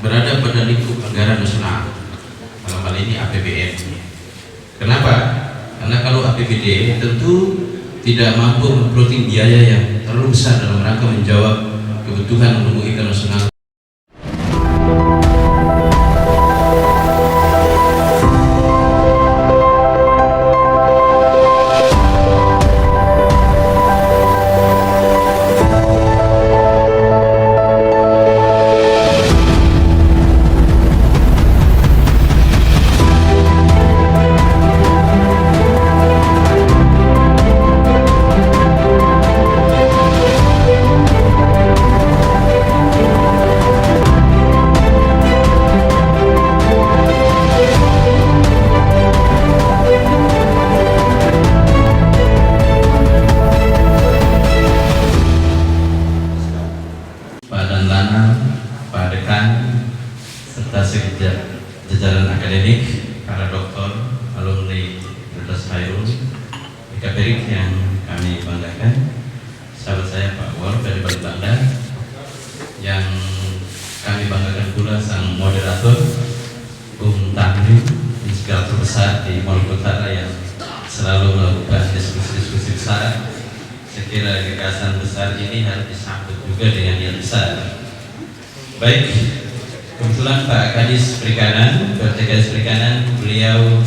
berada pada lingkup anggaran nasional, dalam hal ini APBN. Kenapa? Karena kalau APBD tentu tidak mampu memperoleh biaya yang terlalu besar dalam rangka menjawab kebutuhan pemulihan nasional. Pak Dekan, serta jajaran akademik, para doktor, alumni Universitas Khairul, Ikaperik yang kami banggakan, sahabat saya Pak Wor dari Banda, yang kami banggakan pula sang moderator, Bung Tamrin, inspirator besar di Maluku Utara yang selalu melakukan diskusi-diskusi besar. Saya kira gagasan besar ini harus disambut juga dengan yang besar. Baik, kebetulan Pak Kadis Perikanan, PLT Kadis Perikanan, beliau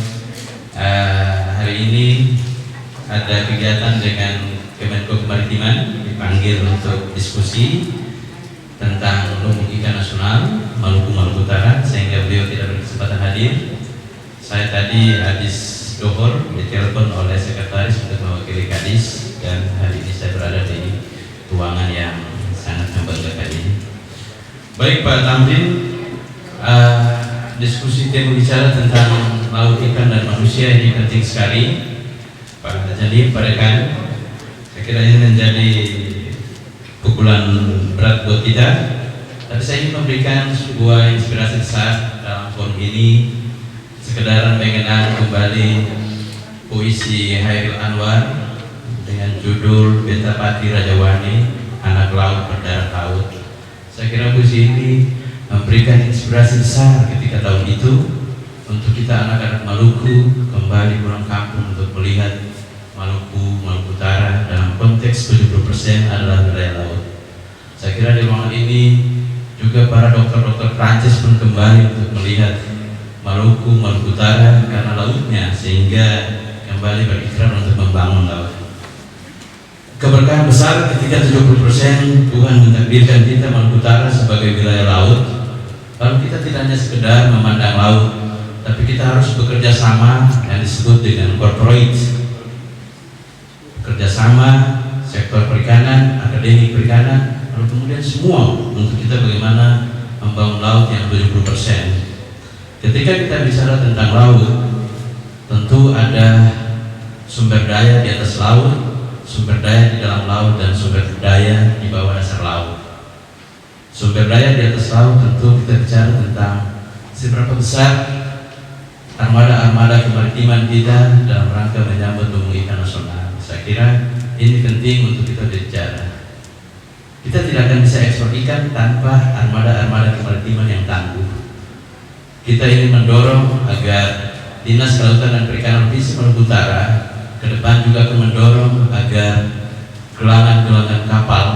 hari ini ada kegiatan dengan Kemenko Kemaritiman, dipanggil untuk diskusi tentang lumbung ikan nasional Maluku Utara, sehingga beliau tidak berkesempatan hadir. Saya tadi habis dohor ditelepon oleh sekretaris untuk mewakili Kadis, dan hari ini saya berada di ruangan yang sangat membanggakan ini. Baik Pak Tamrin, diskusi tema bicara tentang laut, ikan, dan manusia ini penting sekali. Pak Jadi, Pak Dekan, saya kira ini menjadi pukulan berat buat kita. Tapi saya ingin memberikan sebuah inspirasi besar dalam forum ini, sekedar mengenang kembali puisi Hairil Anwar dengan judul Beta Pati Rajawani, Anak Laut Berdarah Laut. Saya kira puisi ini memberikan inspirasi besar ketika tahun itu untuk kita anak-anak Maluku kembali pulang kampung untuk melihat Maluku Utara dalam konteks 70% adalah wilayah laut. Saya kira di ruangan ini juga para dokter-dokter Prancis pun kembali untuk melihat Maluku Utara karena lautnya, sehingga kembali berikrar untuk membangun laut. Keberkahan besar ketika 70% Tuhan mentakdirkan kita Maluku Utara sebagai wilayah laut. Lalu kita tidak hanya sekedar memandang laut, tapi kita harus bekerja sama yang disebut dengan corporate. Bekerja sama sektor perikanan, akademik perikanan, lalu kemudian semua untuk kita bagaimana membangun laut yang 70%. Ketika kita bicara tentang laut, tentu ada sumber daya di atas laut, sumber daya di dalam laut, dan sumber daya di bawah dasar laut. Sumber daya di atas laut tentu kita bicara tentang seberapa besar armada-armada kemaritiman kita dalam rangka menyambut lumbung ikan nasional. Saya kira ini penting untuk kita bicara. Kita tidak akan bisa ekspor ikan tanpa armada-armada kemaritiman yang tangguh. Kita ingin mendorong agar Dinas Kelautan dan Perikanan Provinsi Maluku Utara ke depan juga akan mendorong agar gelangan-gelangan kapal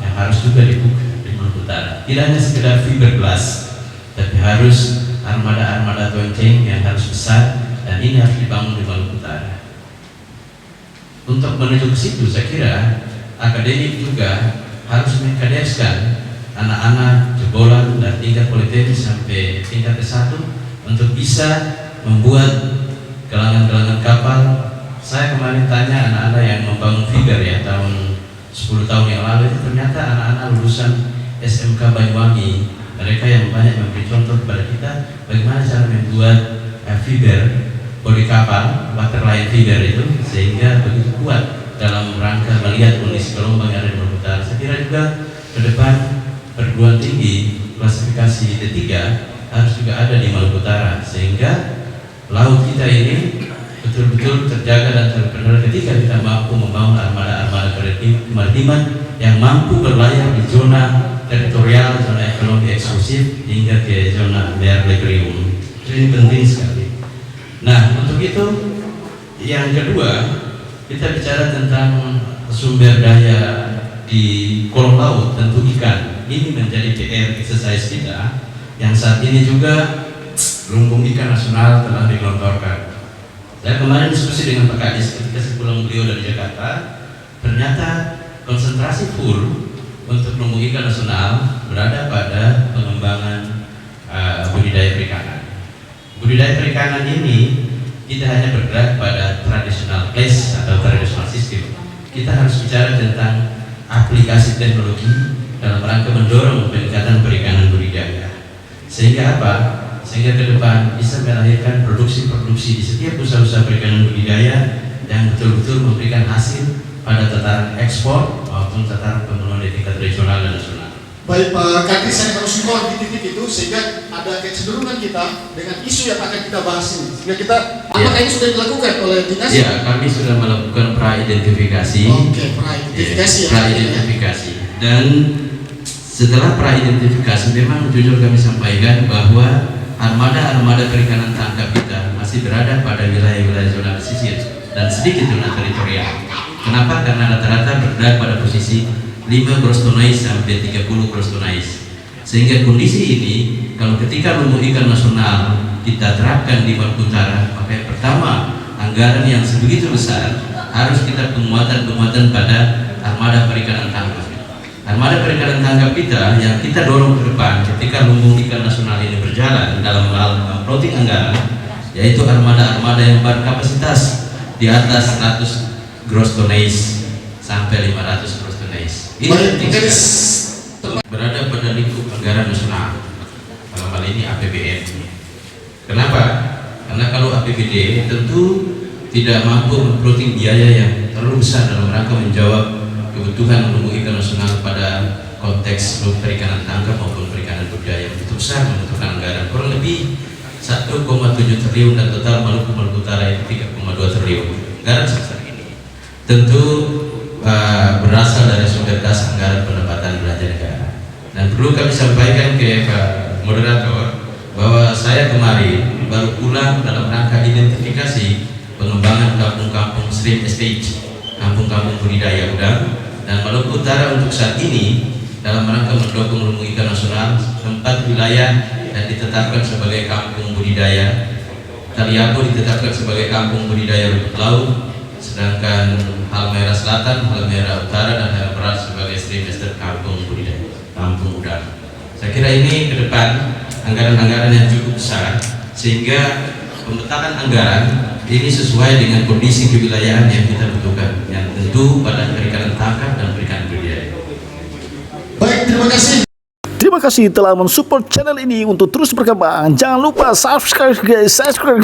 yang harus juga dibuka di Maluku Utara. Tidak hanya sekedar fiberglass, tapi harus armada-armada tonceng yang harus besar, dan ini harus dibangun di Maluku Utara. Untuk menuju ke situ, saya kira akademik juga harus mengkaderskan anak-anak jebolan dari tingkat politeknik sampai tingkat S1 untuk bisa membuat gelangan-gelangan kapal. Saya kemarin tanya anak-anak yang membangun fiber ya tahun 10 tahun yang lalu, itu ternyata anak-anak lulusan SMK Banyuwangi, mereka yang banyak memberi contoh kepada kita bagaimana cara membuat fiber bodi kapal, waterline fiber itu, sehingga begitu kuat dalam rangka melihat kondisi gelombang yang ada di Maluku Utara. Saya kira juga ke depan perguruan tinggi klasifikasi D3 harus juga ada di Maluku Utara, sehingga laut kita ini betul-betul terjaga dan terpelihara ketika kita mampu membangun armada-armada kemaritiman yang mampu berlayar di zona teritorial, zona ekonomi eksklusif, hingga ke zona Merlegrium. Ini penting sekali. Nah, untuk itu yang kedua, kita bicara tentang sumber daya di kolom laut, tentu ikan. Ini menjadi PR exercise kita yang saat ini juga lumbung ikan nasional telah digelontorkan. Saya kemarin diskusi dengan Pak Kadis ketika sepulang beliau dari Jakarta, ternyata konsentrasi full untuk lumbung ikan nasional berada pada pengembangan budidaya perikanan. Budidaya perikanan ini tidak hanya bergerak pada traditional place atau traditional system. Kita harus bicara tentang aplikasi teknologi dalam rangka mendorong peningkatan perikanan budidaya. Sehingga apa? Sehingga ke depan bisa melahirkan produksi-produksi di setiap usaha-usaha perikanan budidaya yang betul-betul memberikan hasil pada tataran ekspor maupun tataran pemenuhan di tingkat regional dan nasional. Baik Pak Kadis, saya harus menolak di titik itu sehingga ada kecenderungan kita dengan isu yang akan kita bahas ini. Sehingga kita, apakah ini sudah dilakukan oleh dinas? Ya, kami sudah melakukan pra-identifikasi. Oke, pra-identifikasi ya. Pra-identifikasi. Dan setelah pra-identifikasi, memang jujur kami sampaikan bahwa armada-armada perikanan tangkap kita masih berada pada wilayah-wilayah zona pesisir dan sedikit zona teritorial. Kenapa? Karena rata-rata berada pada posisi 5 gross tonnage sampai 30 gross tonnage. Sehingga kondisi ini, kalau ketika lumbung ikan nasional kita terapkan di Maluku Utara, maka yang pertama, anggaran yang sebegitu besar harus kita penguatan pada armada perikanan tangkap. Armada perikanan tangkap kita yang kita dorong ke depan ketika lumbung ikan nasional ini berjalan dalam hal plotting anggaran, yaitu armada-armada yang berkapasitas di atas 100 gross tonnage sampai 500 gross tonnage. Ini penting sekali. Berada pada lingkup anggaran nasional, dalam hal ini APBN. Kenapa? Karena kalau APBD tentu tidak mampu memplotting biaya yang terlalu besar dalam rangka menjawab kebutuhan lumbung ikan nasional pada konteks perikanan tangkap maupun perikanan budidaya yang begitu besar, membutuhkan anggaran kurang lebih 1,7 triliun dan total Maluku Utara itu 3,2 triliun. Anggaran sebesar ini tentu berasal dari sumber kas anggaran pendapatan belanja negara. Dan perlu kami sampaikan ke Pak Moderator bahwa saya kemarin baru pulang dalam rangka identifikasi pengembangan kampung-kampung stream estate, kampung-kampung budidaya udang, dan Maluku Utara untuk saat ini dalam rangka mendukung lumbung ikan nasional 4 wilayah yang ditetapkan sebagai kampung budidaya. Taliabu ditetapkan sebagai kampung budidaya rumput laut, sedangkan Halmahera Selatan, Halmahera Utara, dan Halmahera sebagai stream estate kampung budidaya, kampung udang. Saya kira ini ke depan anggaran-anggaran yang cukup besar sehingga pemetakan anggaran ini sesuai dengan kondisi kewilayahan yang kita butuhkan, yang tentu pada perikanan tangkap dan perikanan budidaya. Baik, terima kasih. Terima kasih telah mensupport channel ini untuk terus berkembang. Jangan lupa subscribe guys, subscribe.